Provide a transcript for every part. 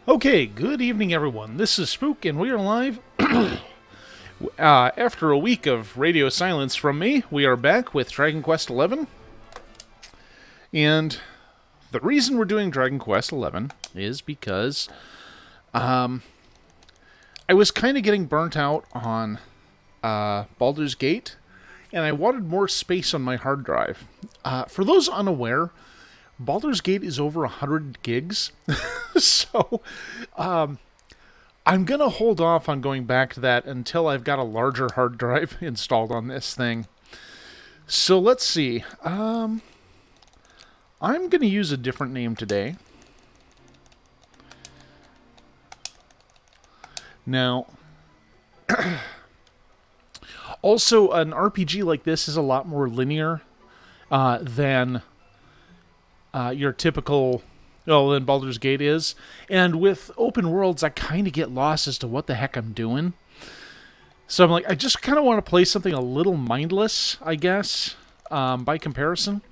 Okay, good evening, everyone. This is Spook, and we are live. After a week of radio silence from me, we are back with Dragon Quest XI. And the reason we're doing Dragon Quest XI is because I was kind of getting burnt out on Baldur's Gate, and I wanted more space on my hard drive. For those unaware, Baldur's Gate is over 100 gigs, so I'm going to hold off on going back to that until I've got a larger hard drive installed on this thing. So let's see. I'm going to use a different name today. Now, also, an RPG like this is a lot more linear than your typical, than Baldur's Gate is. And with open worlds, I kind of get lost as to what the heck I'm doing. So I'm like, I just kind of want to play something a little mindless, I guess, by comparison.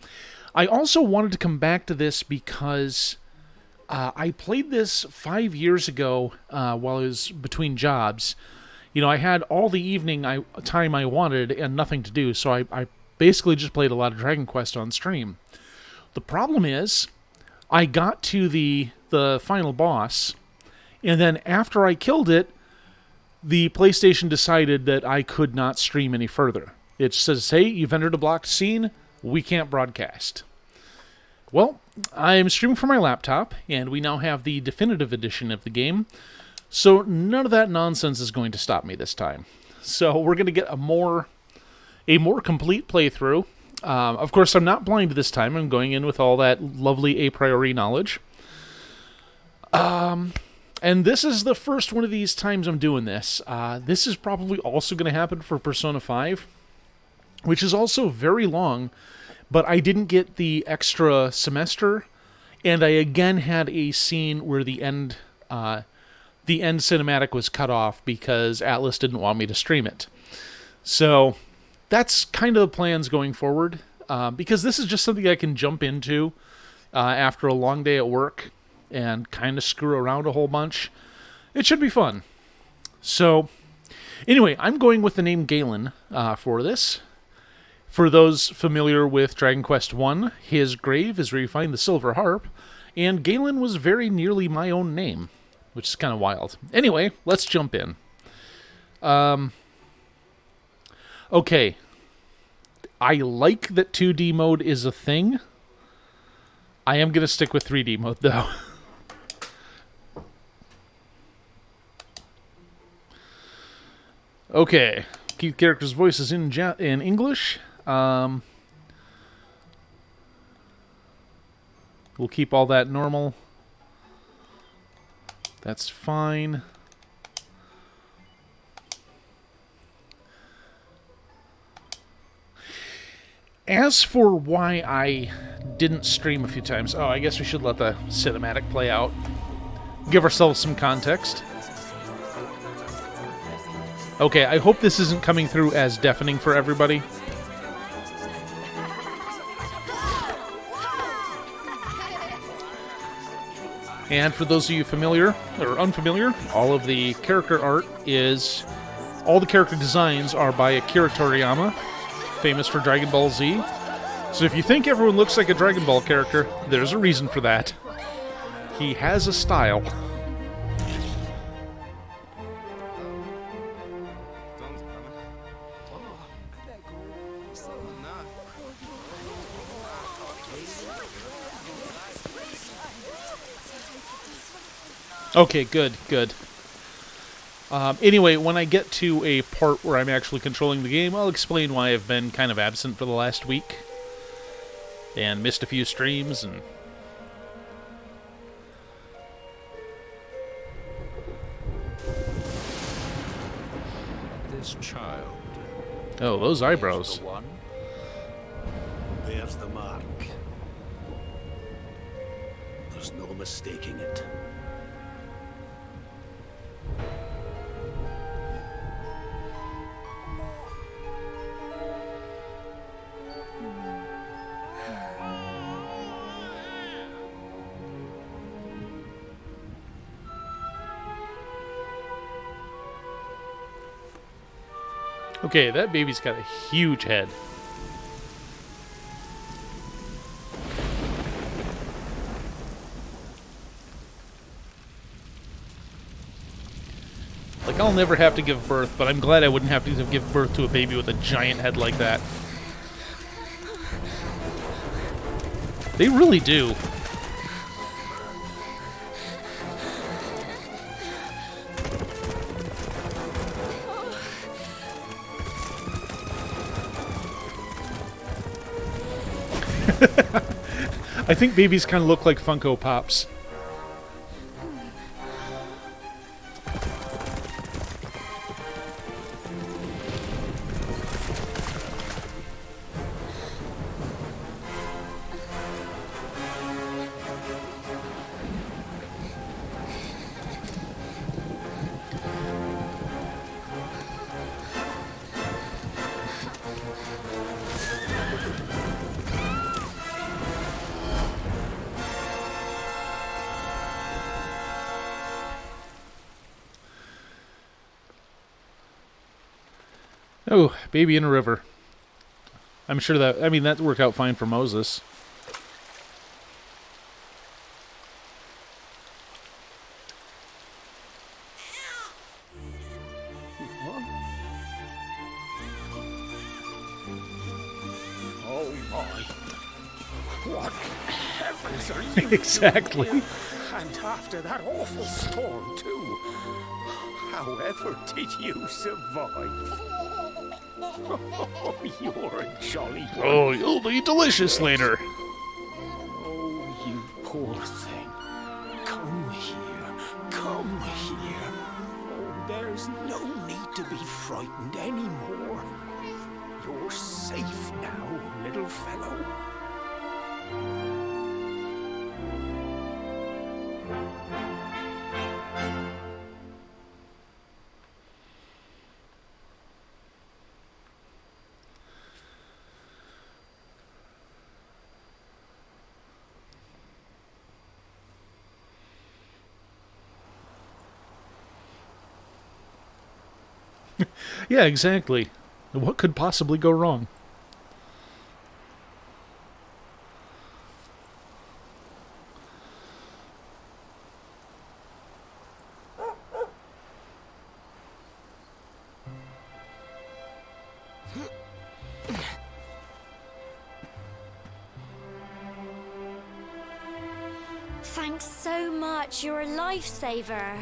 I also wanted to come back to this because I played this 5 years ago while I was between jobs. You know, I had all the evening time I wanted and nothing to do, so I basically just played a lot of Dragon Quest on stream. The problem is, I got to the final boss, and then after I killed it, the PlayStation decided that I could not stream any further. It says, hey, you've entered a blocked scene, we can't broadcast. Well, I'm streaming from my laptop, and we now have the definitive edition of the game, so none of that nonsense is going to stop me this time. So we're going to get a more complete playthrough. Of course, I'm not blind this time. I'm going in with all that lovely a priori knowledge. And this is the first one of these times I'm doing this. This is probably also going to happen for Persona 5, which is also very long, but I didn't get the extra semester, and I again had a scene where the end cinematic was cut off because Atlas didn't want me to stream it. So that's kind of the plans going forward, because this is just something I can jump into after a long day at work and kind of screw around a whole bunch. It should be fun. So, anyway, I'm going with the name Galen for this. For those familiar with Dragon Quest I, his grave is where you find the Silver Harp, and Galen was very nearly my own name, which is kind of wild. Anyway, let's jump in. Okay, I like that 2D mode is a thing. I am going to stick with 3D mode, though. Okay, keep characters' voices in English. We'll keep all that normal. That's fine. As for why I didn't stream a few times, I guess we should let the cinematic play out. Give ourselves some context. Okay, I hope this isn't coming through as deafening for everybody. And for those of you familiar or unfamiliar, all of the character art all the character designs are by Akira Toriyama, famous for Dragon Ball Z. So if you think everyone looks like a Dragon Ball character, there's a reason for that. He has a style. Okay, good. Anyway, when I get to a part where I'm actually controlling the game, I'll explain why I've been kind of absent for the last week. And missed a few streams, and... This child... Oh, those eyebrows. The one who bears the mark. There's no mistaking it. Okay, that baby's got a huge head. Like, I'll never have to give birth, but I'm glad I wouldn't have to give birth to a baby with a giant head like that. They really do. I think babies kind of look like Funko Pops. Oh, baby in a river. I'm sure that, I mean, that worked out fine for Moses. Oh my. What heavens are you Exactly. doing? And after that awful storm, too. However did you survive? Oh, you're a jolly one. Oh, you'll be delicious later. Oh, you poor thing. Come here. Come here. Oh, there's no need to be frightened anymore. You're safe now, little fellow. Yeah, exactly. What could possibly go wrong? Thanks so much. You're a lifesaver.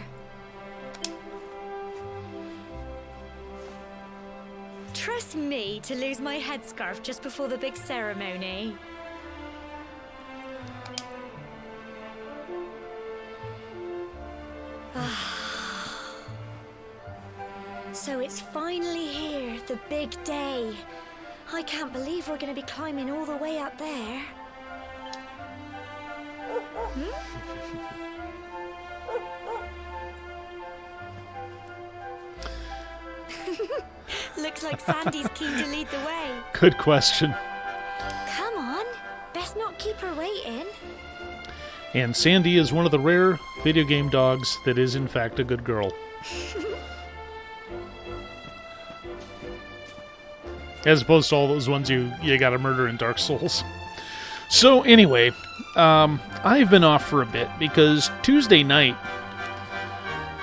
Trust me to lose my headscarf just before the big ceremony. So it's finally here, the big day. I can't believe we're going to be climbing all the way up there. Looks like Sandy's keen to lead the way. Good question. Come on, best not keep her waiting. And Sandy is one of the rare video game dogs that is, in fact, a good girl. As opposed to all those ones you gotta murder in Dark Souls. So, anyway, I've been off for a bit because Tuesday night,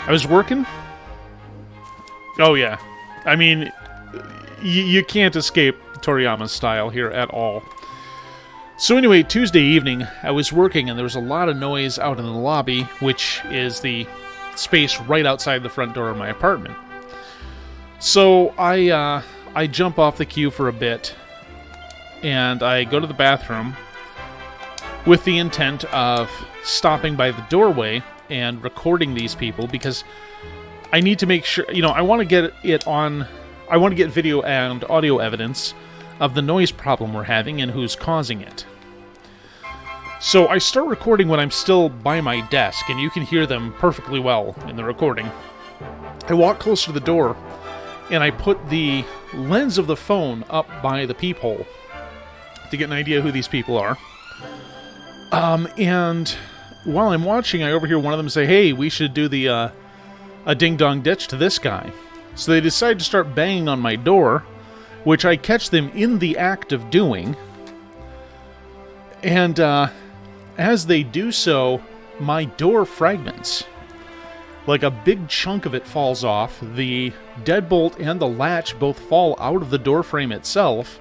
I was working. Oh, yeah. I mean, you can't escape Toriyama's style here at all. So anyway, Tuesday evening, I was working and there was a lot of noise out in the lobby, which is the space right outside the front door of my apartment. So I jump off the queue for a bit, and I go to the bathroom with the intent of stopping by the doorway and recording these people, because I need to make sure, I want to get it on, I want to get video and audio evidence of the noise problem we're having and who's causing it. So I start recording when I'm still by my desk, and you can hear them perfectly well in the recording. I walk closer to the door, and I put the lens of the phone up by the peephole to get an idea who these people are. And while I'm watching, I overhear one of them say, "Hey, we should do a ding-dong ditch to this guy." So they decide to start banging on my door, which I catch them in the act of doing. And as they do so, my door fragments. Like a big chunk of it falls off. The deadbolt and the latch both fall out of the door frame itself.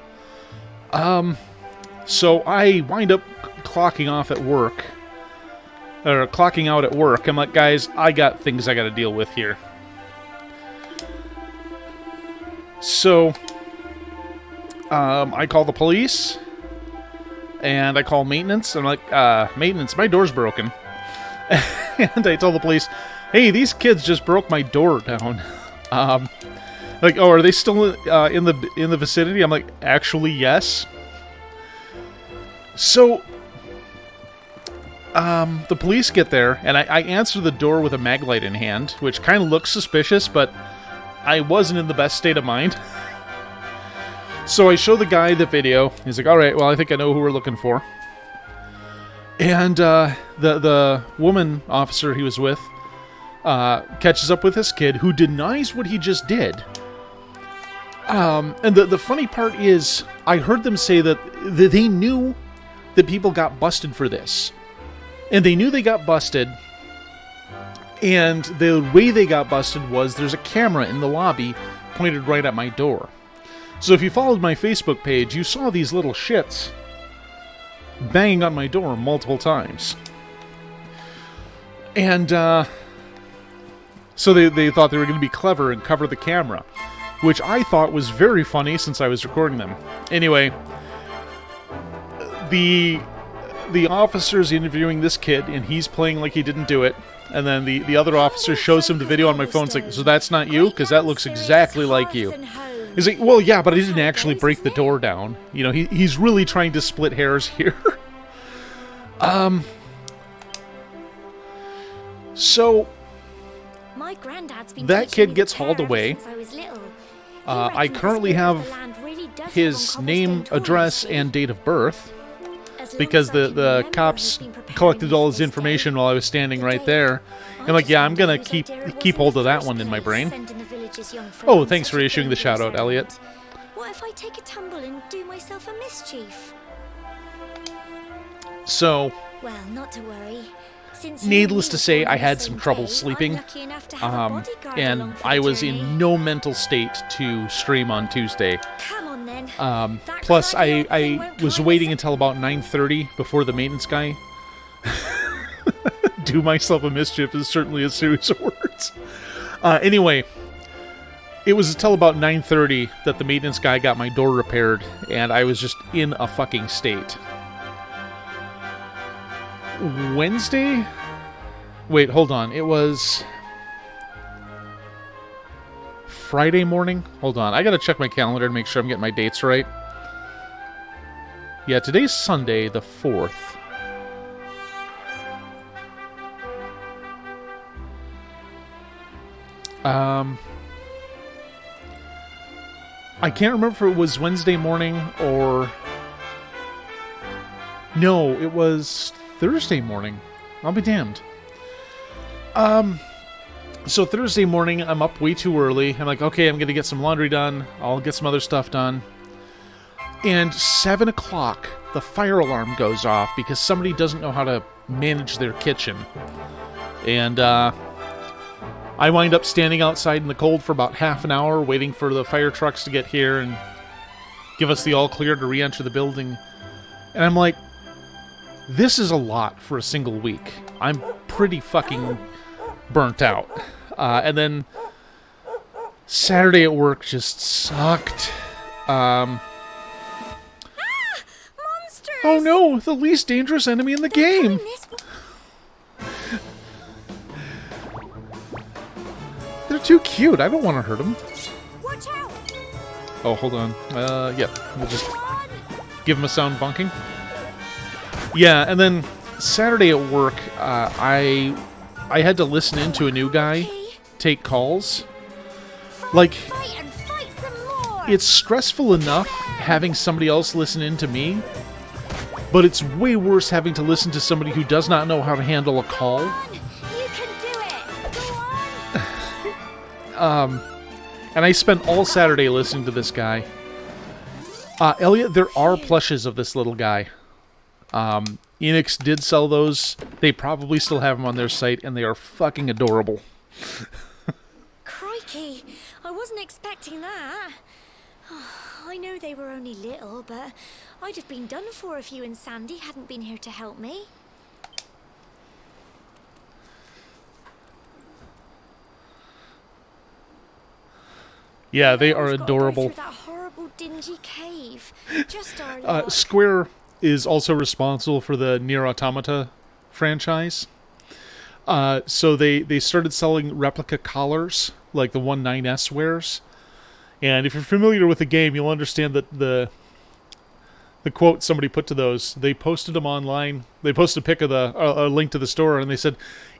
So I wind up clocking off at work. Or clocking out at work. I'm like, guys, I got things I gotta deal with here. So, I call the police. And I call maintenance. I'm like, maintenance, my door's broken. And I tell the police, hey, these kids just broke my door down. Like, oh, are they still in the vicinity? I'm like, actually, yes. So, the police get there, and I answer the door with a mag light in hand, which kind of looks suspicious, but I wasn't in the best state of mind. So I show the guy the video. He's like, all right, well, I think I know who we're looking for. And the woman officer he was with catches up with this kid who denies what he just did. And the funny part is, I heard them say that they knew that people got busted for this. And they knew they got busted. And the way they got busted was there's a camera in the lobby pointed right at my door. So if you followed my Facebook page, you saw these little shits banging on my door multiple times. And so they thought they were going to be clever and cover the camera, which I thought was very funny since I was recording them. Anyway, the officer's interviewing this kid, and he's playing like he didn't do it. And then the other officer shows him the video on my phone. It's like, so that's not you? Because that looks exactly like you. He's like, well, yeah, but I didn't actually break the door down. You know, he's really trying to split hairs here. So My granddad's been that teaching kid me gets the hauled care away. since I was little. He I reckons the currently spirit of have the land really does his live on name, cobblestone address, tools, and date of birth. as long Because as I can the remember, cops he's been preparing collected me all for his this information day. while I was standing The right day. there. I I'm like, just yeah, I'm wondered gonna whose keep idea it was keep in hold the of that first one in my place, brain. sending the village's young folk Oh, on thanks such for a issuing the dangerous shout-out, Elliot. errand. What if I take a tumble and do myself a mischief? So, Well, not to worry. Since you needless and to me say, were born I on the had same some trouble day, I'm sleeping. lucky enough to have a bodyguard And along for I the was journey. in no mental state to stream on Tuesday. Come on then. That Plus, craggy old thing I won't was climb waiting us- until about 9:30 before the maintenance guy. Do myself a mischief is certainly a series of words. Anyway, it was until about 9:30 that the maintenance guy got my door repaired, and I was just in a fucking state. Wednesday? Wait, hold on. It was Friday morning? Hold on. I gotta check my calendar to make sure I'm getting my dates right. Yeah, today's Sunday, the 4th. I can't remember if it was Wednesday morning or... No, it was Thursday morning. I'll be damned. So Thursday morning, I'm up way too early. I'm like, okay, I'm going to get some laundry done. I'll get some other stuff done. And 7 o'clock, the fire alarm goes off because somebody doesn't know how to manage their kitchen. And I wind up standing outside in the cold for about half an hour, waiting for the fire trucks to get here and give us the all clear to re-enter the building. And I'm like, this is a lot for a single week. I'm pretty fucking burnt out. And then Saturday at work just sucked. Monsters! Oh no, the least dangerous enemy in the game. Coming this way. They're too cute. I don't want to hurt them. Watch out! Oh, hold on. Yep. We'll just Run! give them a sound bunking. Yeah, and then Saturday at work, I had to listen in to a new guy Okay. take calls. Like, Fight and fight some more! it's stressful enough having somebody else listen in to me, but it's way worse having to listen to somebody who does not know how to handle a call. Come on, you can do it! Go on! And I spent all Saturday listening to this guy. Elliot, there are plushes of this little guy. Enix did sell those. They probably still have them on their site, and they are fucking adorable. Crikey, I wasn't expecting that. I know they were only little, but I'd have been done for if you and Sandy hadn't been here to help me. Yeah, they are We've got to go adorable. through that horrible, dingy cave. Just our luck. Square is also responsible for the Nier Automata franchise. So they started selling replica collars, like the 1.9S wears. And if you're familiar with the game, you'll understand that the quote somebody put to those, they posted them online. They posted a pic of a link to the store, and they said,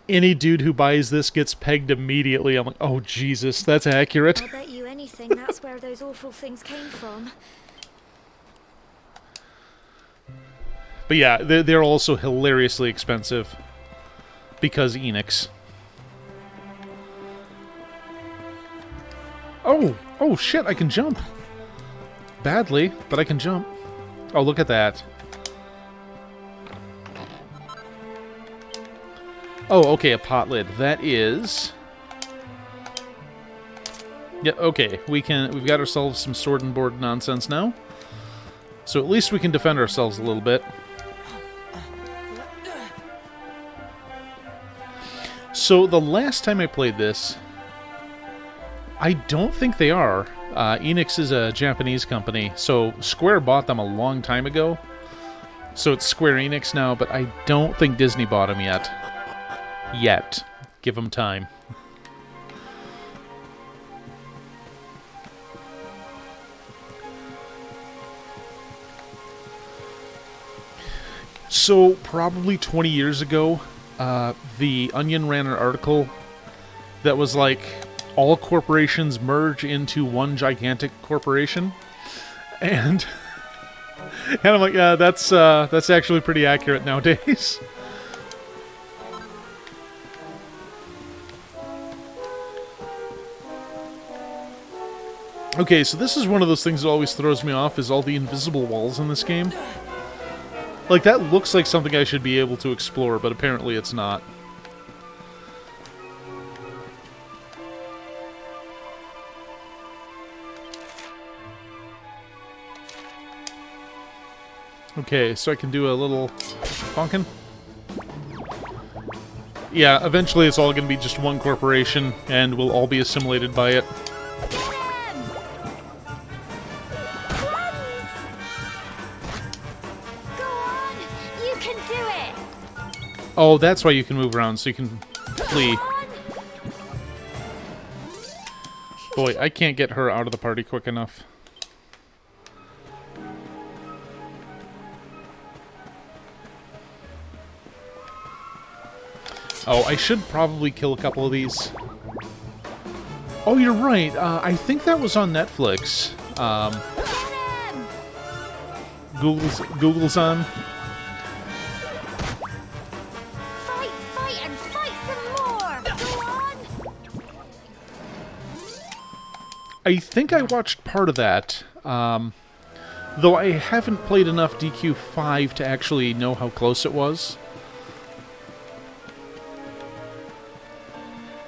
any dude who buys this gets pegged immediately. I'm like, oh, Jesus, that's accurate. I'll bet you anything that's where those awful things came from. But yeah, they're also hilariously expensive because Enix. Oh shit, I can jump. Badly, but I can jump. Oh, look at that. Oh, okay, a pot lid. That is... Yeah, okay. We've got ourselves some sword and board nonsense now. So at least we can defend ourselves a little bit. So the last time I played this, I don't think they are. Enix is a Japanese company, so Square bought them a long time ago. So it's Square Enix now, but I don't think Disney bought them yet. Give them time. So, probably 20 years ago, The Onion ran an article that was like, all corporations merge into one gigantic corporation. And I'm like, yeah, that's actually pretty accurate nowadays. Okay, so this is one of those things that always throws me off, is all the invisible walls in this game. Like, that looks like something I should be able to explore, but apparently it's not. Okay, so I can do a little bonkin'. Yeah, eventually it's all going to be just one corporation, and we'll all be assimilated by it. Oh, that's why you can move around, so you can flee. Boy, I can't get her out of the party quick enough. Oh, I should probably kill a couple of these. Oh, you're right. I think that was on Netflix. Google's on. I think I watched part of that, though I haven't played enough DQ5 to actually know how close it was.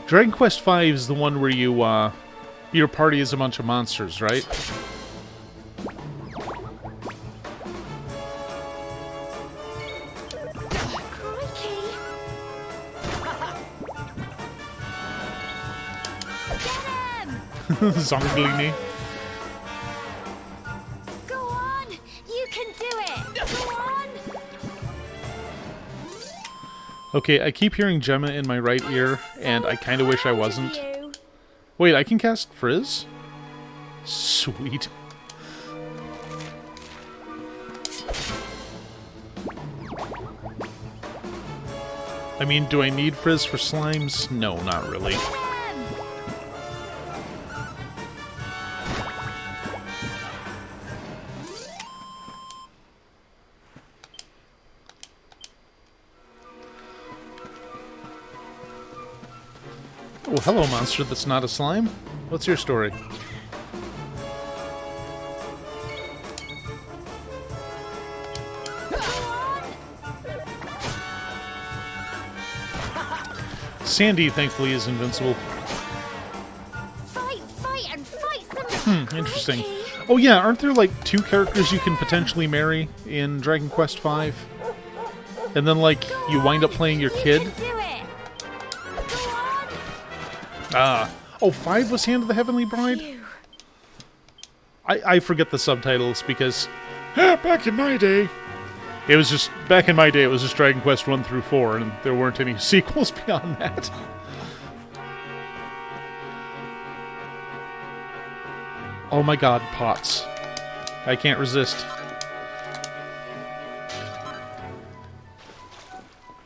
Dragon Quest V is the one where you, your party is a bunch of monsters, right? Zonglini. Go on! You can do it! Go on! Okay, I keep hearing Gemma in my right ear, and I kind of wish I wasn't. Wait, I can cast Frizz? Sweet. I mean, do I need Frizz for slimes? No, not really. Oh, hello, monster that's not a slime. What's your story? Sandy, thankfully, is invincible. Fight, and fight some. Interesting. Crikey. Oh yeah, aren't there like 2 characters you can potentially marry in Dragon Quest V? And then like you wind up playing your kid? You can do it. Go on. Ah. Oh, 5 was Hand of the Heavenly Bride? Phew. I forget the subtitles because back in my day, it was just Dragon Quest 1 through 4, and there weren't any sequels beyond that. Oh my god, pots. I can't resist.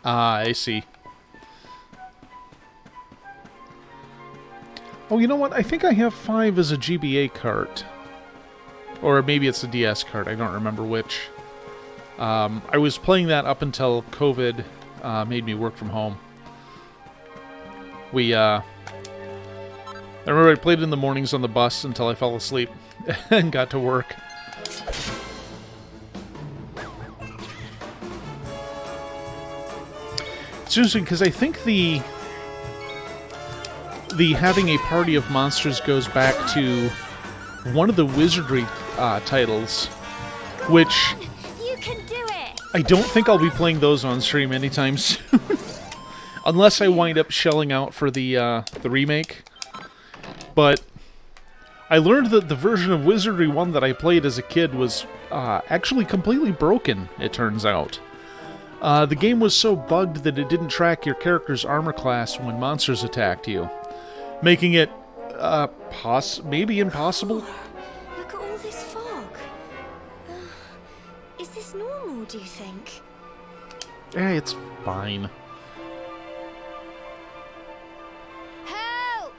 Ah, I see. Oh, you know what? I think I have 5 as a GBA cart. Or maybe it's a DS cart. I don't remember which. I was playing that up until COVID made me work from home. I remember I played it in the mornings on the bus until I fell asleep and got to work. It's interesting because I think the having a party of monsters goes back to one of the Wizardry titles, which You can do it. I don't think I'll be playing those on stream anytime soon, unless I wind up shelling out for the remake. But I learned that the version of Wizardry 1 that I played as a kid was actually completely broken, it turns out. The game was so bugged that it didn't track your character's armor class when monsters attacked you, making it maybe impossible. Look at all this fog. Is this normal, do you think? It's fine. Help!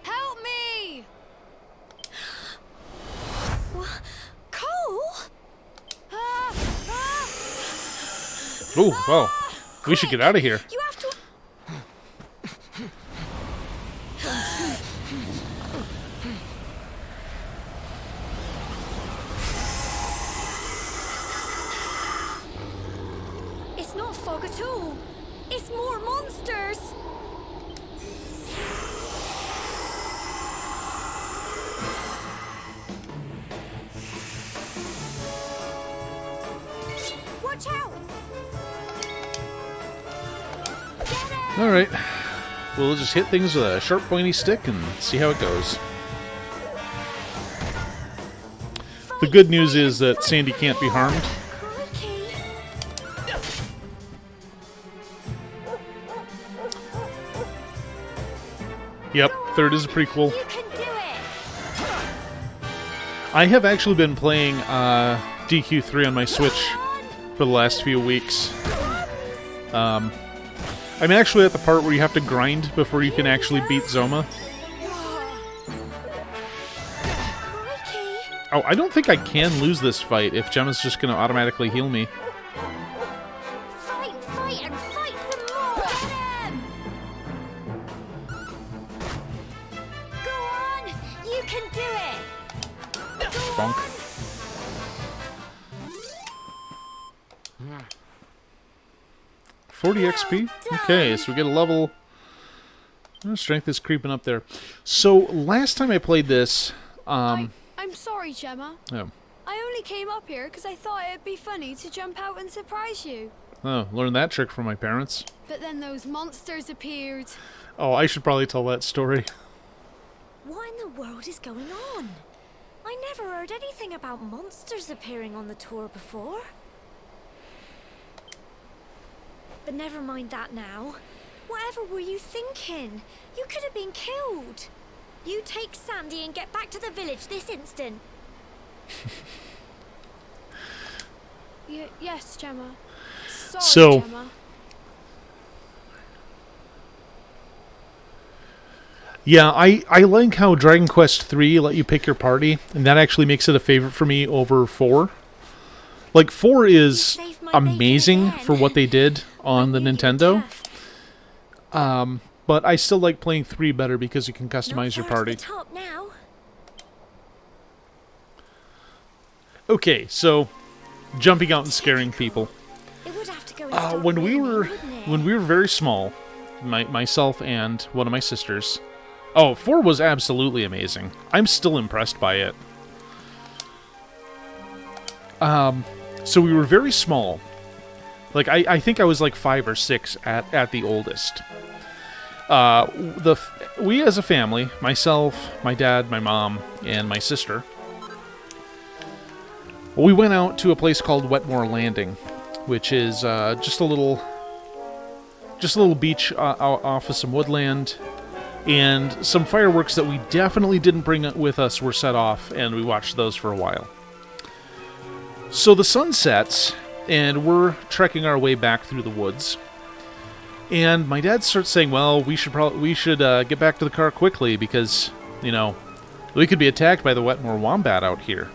Help me! What? Cole? Oh, well, we should get out of here. You have to... It's not fog at all. It's more monsters. Watch out! Alright, we'll just hit things with a sharp pointy stick and see how it goes. The good news is that Sandy can't be harmed. Crikey. Yep, third is a prequel. You can do it. I have actually been playing DQ3 on my Switch for the last few weeks. I'm actually at the part where you have to grind before you can actually beat Zoma. Crikey. Oh, I don't think I can lose this fight if Gemma's just going to automatically heal me. Fight, and fight some more. Get 'em. Go on. You can do it. Bonk. 40 XP? Okay, so we get a level. Strength is creeping up there. So, last time I played this, I'm sorry, Gemma. oh, I only came up here because I thought it'd be funny to jump out and surprise you. learned that trick from my parents. But then those monsters appeared. Oh, I should probably tell that story. What in the world is going on? I never heard anything about monsters appearing on the tour before. But never mind that now. Whatever were you thinking? You could have been killed. You take Sandy and get back to the village this instant. Yes, Gemma. Sorry, So- Gemma. Yeah, I like how Dragon Quest III let you pick your party, and that actually makes it a favorite for me over 4. Like, 4 is saved my bacon amazing again. for what they did on the Really Nintendo. tough. But I still like playing 3 better because you can Not customize your far party. to the top now. Okay, so jumping out and scaring people. It would have to go and start When we raining, were wouldn't it? very small, myself and one of my sisters. Oh, 4 was absolutely amazing. I'm still impressed by it. So we were very small. Like I think I was like 5 or 6 at the oldest. We as a family, myself, my dad, my mom, and my sister, we went out to a place called Wetmore Landing, which is just a little beach off of some woodland, and some fireworks that we definitely didn't bring with us were set off, and we watched those for a while. So the sun sets, and we're trekking our way back through the woods. And my dad starts saying, "Well, we should get back to the car quickly because, you know, we could be attacked by the Wetmore Wombat out here."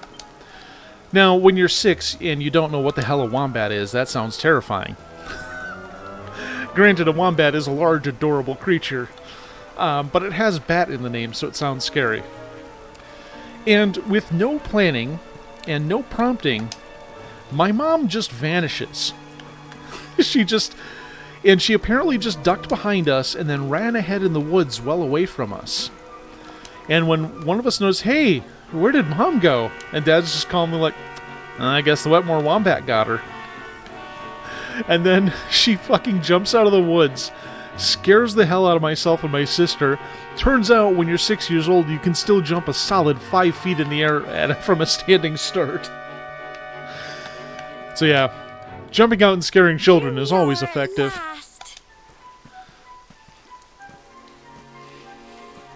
Now, when you're 6 and you don't know what the hell a wombat is, that sounds terrifying. Granted, a wombat is a large, adorable creature, but it has bat in the name, so it sounds scary. And with no planning and no prompting, my mom just vanishes. She apparently just ducked behind us and then ran ahead in the woods well away from us. And when one of us knows, "Hey, where did Mom go?" And Dad's just calmly like, "I guess the Wetmore Wombat got her." And then she fucking jumps out of the woods, scares the hell out of myself and my sister. Turns out when you're 6 years old, you can still jump a solid 5 feet in the air from a standing start. So yeah, jumping out and scaring children is always You're at effective. last.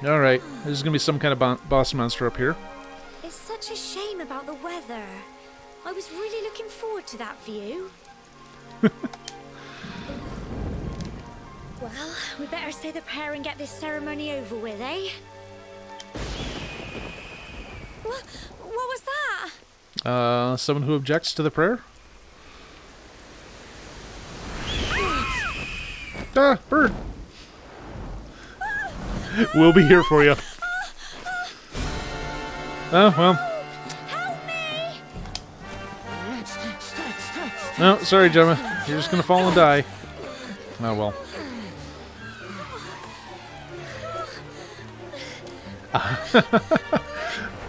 Alright, there's gonna be some kind of boss monster up here. It's such a shame about the weather. I was really looking forward to that view. Well, we better say the prayer and get this ceremony over with, eh? What was that? Someone who objects to the prayer? Ah, bird! We'll be here for you. Oh, well. Help me! No, sorry, Gemma. You're just gonna fall and die. Oh, well.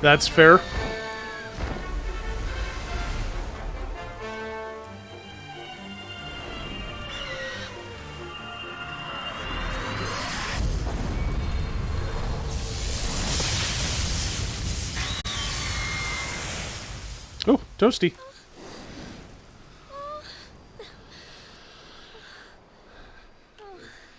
That's fair. Oh, toasty.